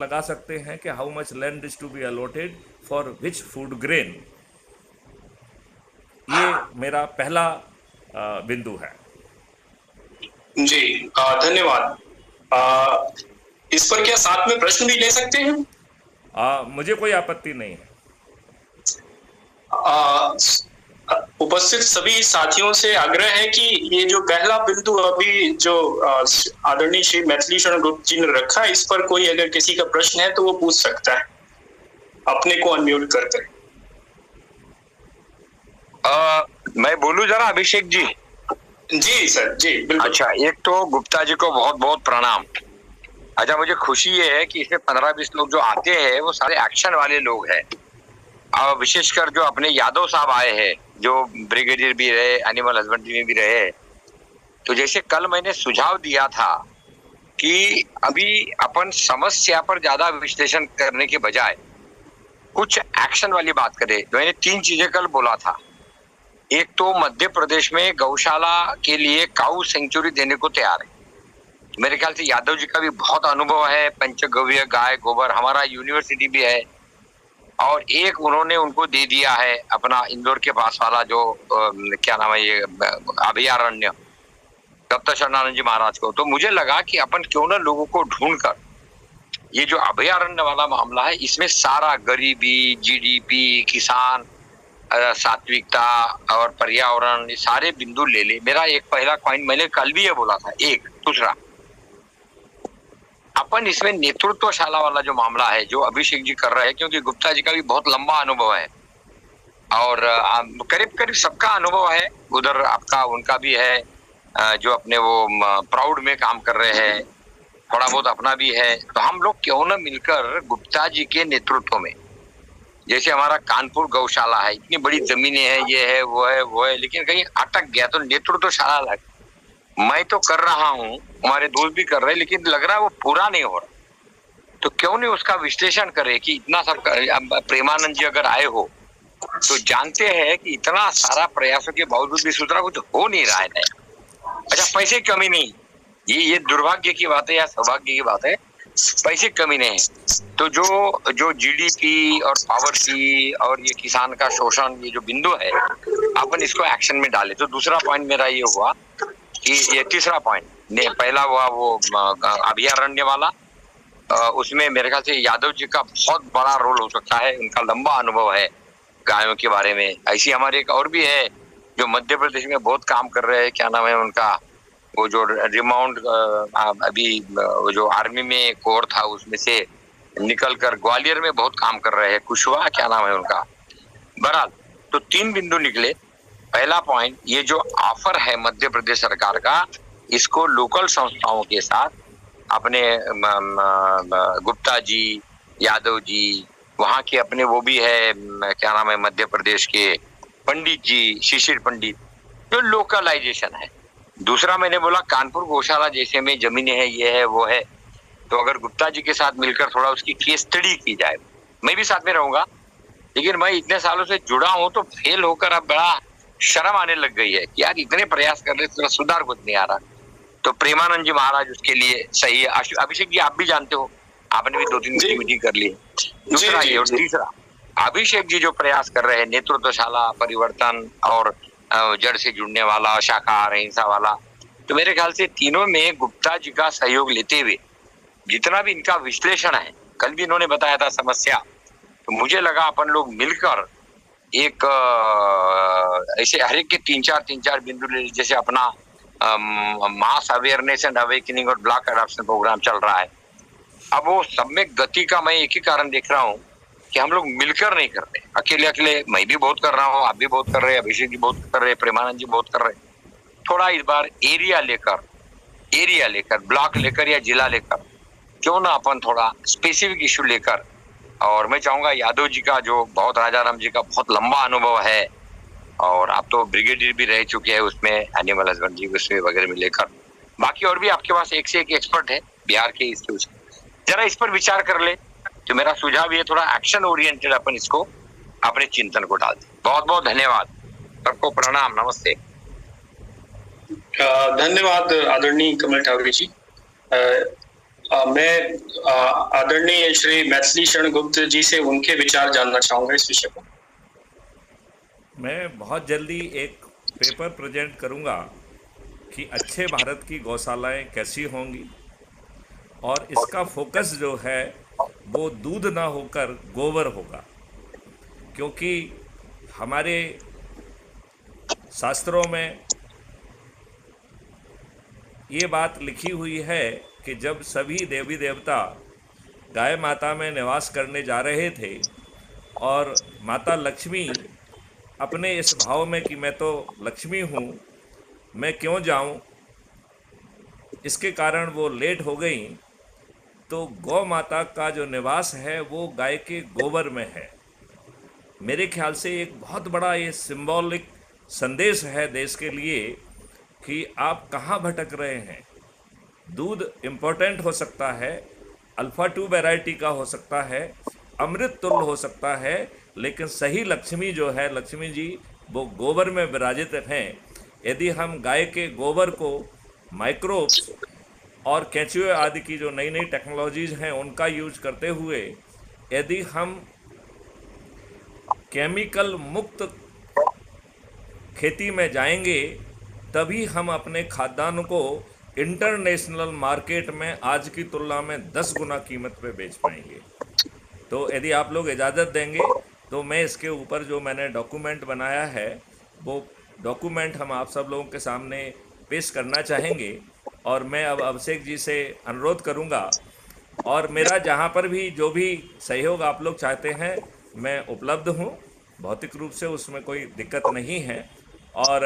लगा सकते हैं कि how much land is to be allotted for which food grain. ये मेरा पहला बिंदु है। जी धन्यवाद। इस पर क्या साथ में प्रश्न भी ले सकते हैं? मुझे कोई आपत्ति नहीं है। उपस्थित सभी साथियों से आग्रह है कि ये जो पहला बिंदु अभी जो आदरणीय श्री मैथिली शरण गुप्त जी ने रखा, इस पर कोई अगर किसी का प्रश्न है तो वो पूछ सकता है अपने को अनम्यूट करके। मैं बोलूं जरा अभिषेक जी? जी सर, जी बिल्कुल। अच्छा, एक तो गुप्ता जी को बहुत बहुत प्रणाम। अच्छा, मुझे खुशी ये है कि इसमें 15-20 लोग जो आते हैं वो सारे एक्शन वाले लोग हैं, और विशेषकर जो अपने यादव साहब आए हैं, जो ब्रिगेडियर भी रहे, एनिमल हस्बेंड्री में भी रहे। तो जैसे कल मैंने सुझाव दिया था कि अभी अपन समस्या पर ज्यादा विश्लेषण करने के बजाय कुछ एक्शन वाली बात करें, तो मैंने 3 चीजें कल बोला था। एक तो मध्य प्रदेश में गौशाला के लिए काऊ सेंचुरी देने को तैयार है। मेरे ख्याल से यादव जी का भी बहुत अनुभव है, पंचगव्य गाय गोबर, हमारा यूनिवर्सिटी भी है, और एक उन्होंने उनको दे दिया है अपना इंदौर के पास वाला जो क्या नाम है ये अभयारण्य, दत्त शरणानंद जी महाराज को। तो मुझे लगा कि अपन क्यों ना लोगों को ढूंढकर ये जो अभयारण्य वाला मामला है, इसमें सारा गरीबी, जीडीपी, किसान, सात्विकता और पर्यावरण, ये सारे बिंदु ले ले। मेरा एक पहला पॉइंट मैंने कल भी ये बोला था। एक दूसरा, अपन इसमें नेतृत्वशाला वाला जो मामला है जो अभिषेक जी कर रहे हैं, क्योंकि गुप्ता जी का भी बहुत लंबा अनुभव है और करीब करीब सबका अनुभव है उधर, आपका उनका भी है, जो अपने वो प्राउड में काम कर रहे हैं, थोड़ा बहुत अपना भी है। तो हम लोग क्यों न मिलकर गुप्ता जी के नेतृत्व में, जैसे हमारा कानपुर गौशाला है, इतनी बड़ी जमीनें हैं, ये है वो है वो है, लेकिन कहीं अटक गया तो नेतृत्वशाला लग, मैं तो कर रहा हूँ, हमारे दोस्त भी कर रहे हैं, लेकिन लग रहा है वो पूरा नहीं हो रहा। तो क्यों नहीं उसका विश्लेषण करे कि इतना सब, प्रेमानंद जी अगर आए हो तो जानते हैं कि इतना सारा प्रयासों के बावजूद भी सूत्रा कुछ हो नहीं रहा है। अच्छा, पैसे की कमी नहीं, ये दुर्भाग्य की बात है या सौभाग्य की बात है, पैसे की कमी नहीं है। तो जो जीडीपी और पावर्टी और ये किसान का शोषण, ये जो बिंदु है, अपन इसको एक्शन में डाले। तो दूसरा पॉइंट मेरा ये हुआ कि ये तीसरा पॉइंट, पहला हुआ वो अभयारण्य वाला, उसमें मेरे ख्याल से यादव जी का बहुत बड़ा रोल हो सकता है, उनका लंबा अनुभव है गायों के बारे में। ऐसी हमारे एक और भी है जो मध्य प्रदेश में बहुत काम कर रहे हैं, क्या नाम है उनका, वो जो रिमाउंड अभी वो जो आर्मी में कोर था उसमें से निकल कर ग्वालियर में बहुत काम कर रहे हैं, कुशवाहा क्या नाम है उनका। बहरहाल, तो 3 बिंदु निकले। पहला पॉइंट, ये जो ऑफर है मध्य प्रदेश सरकार का, इसको लोकल संस्थाओं के साथ अपने गुप्ता जी, यादव जी, वहां के अपने वो भी है, क्या नाम है मध्य प्रदेश के पंडित जी, शिशिर पंडित, जो लोकलाइजेशन है। दूसरा मैंने बोला कानपुर गौशाला जैसे में जमीनें हैं, ये है वो है, तो अगर गुप्ता जी के साथ मिलकर थोड़ा उसकी केस स्टडी की जाए, मैं भी साथ में रहूंगा, लेकिन मैं इतने सालों से जुड़ा हूं तो फेल होकर अब बड़ा शर्म आने लग गई है कि यार इतने प्रयास कर रहे तो सुधार कुछ नहीं आ रहा। तो प्रेमानंद जी महाराज उसके लिए सही है। अभिषेक जी आप भी जानते हो, आपने भी 2-3 मीटिंग कर ली है। दूसरा ये, और तीसरा अभिषेक जी जो प्रयास कर रहे हैं नेतृत्वशाला, परिवर्तन और जड़ से जुड़ने वाला, शाकाहार अहिंसा वाला, तो मेरे ख्याल से तीनों में गुप्ता जी का सहयोग लेते हुए जितना भी इनका विश्लेषण है, कल भी इन्होंने बताया था समस्या, तो मुझे लगा अपन लोग मिलकर एक ऐसे हर एक के 3-4 बिंदु ले, जैसे अपना मास अवेयरनेस एंड अवेकनिंग और ब्लॉक एडॉप्शन प्रोग्राम चल रहा है। अब वो सब में गति का मैं एक ही कारण देख रहा हूँ कि हम लोग मिलकर नहीं कर रहे, अकेले अकेले मैं भी बहुत कर रहा हूँ, आप भी बहुत कर रहे हैं, अभिषेक जी बहुत कर रहे हैं, प्रेमानंद जी बहुत कर रहे हैं। थोड़ा इस बार एरिया लेकर ब्लॉक लेकर या जिला लेकर क्यों ना अपन थोड़ा स्पेसिफिक इश्यू लेकर, और मैं चाहूंगा यादव जी का जो बहुत, राजाराम जी का बहुत लंबा अनुभव है, और आप तो ब्रिगेडियर भी रह चुके हैं उसमें, एनिमल हस्बेंड्री उसमें वगैरह में लेकर, बाकी और भी आपके पास एक से एक एक्सपर्ट है बिहार के, इसके जरा इस पर विचार कर ले। तो मेरा सुझाव ये, थोड़ा एक्शन ओरिएंटेड अपन इसको अपने चिंतन को डाल दें। बहुत बहुत धन्यवाद, सबको प्रणाम, नमस्ते। धन्यवाद आदरणीय कमल ठाकुर जी। मैं आदरणीय श्री मैथिली शरण गुप्त जी से उनके विचार जानना चाहूंगा इस विषय पर। मैं बहुत जल्दी एक पेपर प्रेजेंट करूंगा कि अच्छे भारत की गौशालाएं कैसी होंगी, और इसका फोकस जो है वो दूध ना होकर गोबर होगा, क्योंकि हमारे शास्त्रों में ये बात लिखी हुई है कि जब सभी देवी देवता गाय माता में निवास करने जा रहे थे और माता लक्ष्मी अपने इस भाव में कि मैं तो लक्ष्मी हूँ, मैं क्यों जाऊँ, इसके कारण वो लेट हो गई, तो गौ माता का जो निवास है वो गाय के गोबर में है। मेरे ख्याल से एक बहुत बड़ा ये सिंबॉलिक संदेश है देश के लिए कि आप कहाँ भटक रहे हैं। दूध इम्पोर्टेंट हो सकता है, अल्फ़ा 2 वैरायटी का हो सकता है, अमृत तुल्य हो सकता है, लेकिन सही लक्ष्मी जो है, लक्ष्मी जी वो गोबर में विराजित हैं। यदि हम गाय के गोबर को माइक्रोब्स और केंचुए आदि की जो नई नई टेक्नोलॉजीज़ हैं उनका यूज करते हुए यदि हम केमिकल मुक्त खेती में जाएंगे, तभी हम अपने खाद्यान्न को इंटरनेशनल मार्केट में आज की तुलना में 10 गुना कीमत पे बेच पाएंगे। तो यदि आप लोग इजाज़त देंगे तो मैं इसके ऊपर जो मैंने डॉक्यूमेंट बनाया है वो डॉक्यूमेंट हम आप सब लोगों के सामने पेश करना चाहेंगे। और मैं अब अभिषेक जी से अनुरोध करूंगा, और मेरा जहां पर भी जो भी सहयोग आप लोग चाहते हैं मैं उपलब्ध हूं, भौतिक रूप से उसमें कोई दिक्कत नहीं है। और